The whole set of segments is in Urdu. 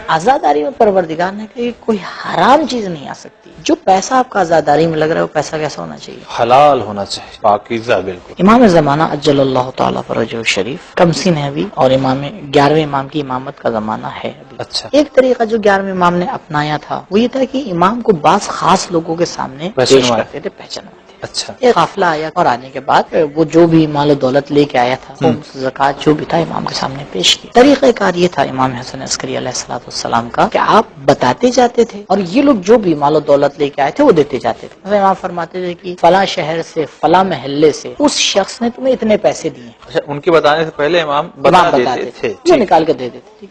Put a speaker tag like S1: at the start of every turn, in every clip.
S1: آزاداری میں پروردگار نے کہا کہ کوئی حرام چیز نہیں آ سکتی. جو پیسہ آپ کا آزاداری میں لگ رہا ہے وہ پیسہ کیسا ہونا چاہیے؟
S2: حلال ہونا چاہیے، پاکیزہ. بالکل.
S1: امام زمانہ اجل اللہ تعالیٰ فرجہ الشریف کمسن ہے ابھی، اور 11ویں امام کی امامت کا زمانہ ہے ابھی.
S2: اچھا.
S1: ایک طریقہ جو 11ویں امام نے اپنایا تھا وہ یہ تھا کہ امام کو بعض خاص لوگوں کے سامنے پیش کرتے تھے، پہچانواتے.
S2: اچھا.
S1: ایک قافلہ آیا اور آنے کے بعد وہ جو بھی مال و دولت لے کے آیا تھا وہ زکوٰۃ جو بھی تھا امام کے سامنے پیش کی. طریقہ کار یہ تھا امام حسن عسکری علیہ الصلوۃ والسلام کا کہ آپ بتاتے جاتے تھے اور یہ لوگ جو بھی مال و دولت لے کے آئے تھے وہ دیتے جاتے تھے. مثلا امام فرماتے تھے کہ فلاں شہر سے فلاں محلے سے اس شخص نے تمہیں اتنے پیسے دیے.
S2: اچھا، ان کے بتانے سے پہلے امام بتا دیتے تھے،
S1: وہ نکال کے دے دیتے تھے.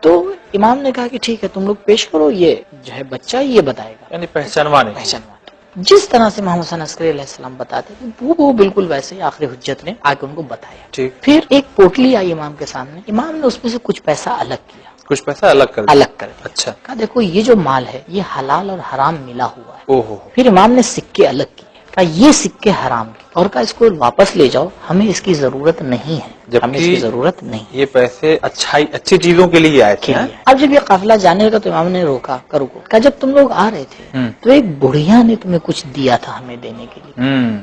S1: تو امام نے کہا کہ ٹھیک ہے تم لوگ پیش کرو، یہ جو ہے بچہ یہ بتائے گا،
S2: یعنی پہچانوانے.
S1: جس طرح سے محمد حسن عسکری علیہ السلام بتاتے تھے وہ بالکل ویسے آخری حجت نے آ کے ان کو بتایا.
S2: ٹھیک.
S1: پھر ایک پوٹلی آئی امام کے سامنے، امام نے اس میں سے کچھ پیسہ الگ کیا،
S2: کچھ پیسہ الگ کر
S1: دیا.
S2: اچھا.
S1: کہا دیکھو یہ جو مال ہے یہ حلال اور حرام ملا ہوا ہے.
S2: اوہو.
S1: پھر امام نے سکے الگ کیے، کہا یہ سکے حرام کے، اور کہا اس کو واپس لے جاؤ، ہمیں اس کی ضرورت نہیں ہے، ہمیں اس کی ضرورت نہیں.
S2: یہ پیسے اچھی چیزوں کے لیے آئے تھے.
S1: اب جب یہ قافلہ جانے لگا تو امام نے روکا، کہا جب تم لوگ آ رہے تھے تو ایک بڑھیا نے تمہیں کچھ دیا تھا ہمیں دینے کے لیے.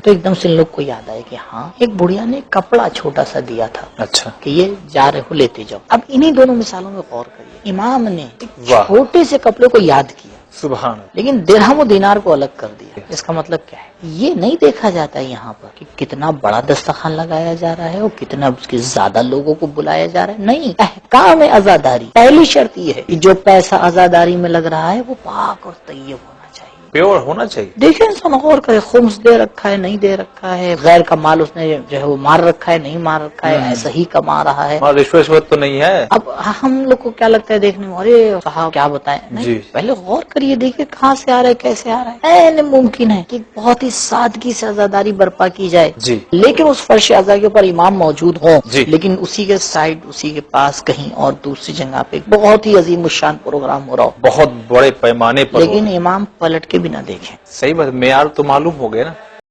S1: تو ایک دم سے ان لوگ کو یاد آئے کہ ہاں ایک بڑھیا نے کپڑا چھوٹا سا دیا تھا.
S2: اچھا. کہ
S1: یہ جا رہے ہو لیتے جاؤ. اب انہی دونوں مثالوں میں غور کریے، امام نے چھوٹے سے کپڑے کو یاد کیا،
S2: سبحان اللہ،
S1: لیکن درہم و دینار کو الگ کر دیا. اس کا مطلب کیا ہے؟ یہ نہیں دیکھا جاتا ہے یہاں پر کہ کتنا بڑا دسترخوان لگایا جا رہا ہے اور کتنا اس کے زیادہ لوگوں کو بلایا جا رہا ہے. نہیں، احکام آزاداری پہلی شرط یہ ہے کہ جو پیسہ آزاداری میں لگ رہا ہے وہ پاک اور طیب ہونا چاہیے،
S2: پیور ہونا چاہیے.
S1: دیکھیں انسان غور کرے، خمس دے رکھا ہے نہیں دے رکھا ہے، غیر کا مال اس نے جو ہے وہ مار رکھا ہے نہیں مار رکھا ہے، ایسا ہی کما رہا ہے،
S2: رشوت تو نہیں ہے.
S1: اب ہم لوگ کو کیا لگتا ہے دیکھنے میں، ارے صاحب کیا بتائیں. نہیں، پہلے غور کریے، دیکھیے کہاں سے آ رہا ہے، کیسے آ رہا ہے. ممکن ہے کہ بہت ہی سادگی سے آزاداری برپا کی جائے، لیکن اس فرش اعضاء کے اوپر امام موجود ہوں، لیکن اسی کے سائڈ اسی کے پاس کہیں اور دوسری جگہ پہ بہت ہی عظیم الشان پروگرام ہو رہا ہو،
S2: بہت بڑے پیمانے پر،
S1: لیکن امام پلٹ کے بھی نہ دیکھیں.
S2: صحیح بات، معیار تو معلوم ہو گیا نا.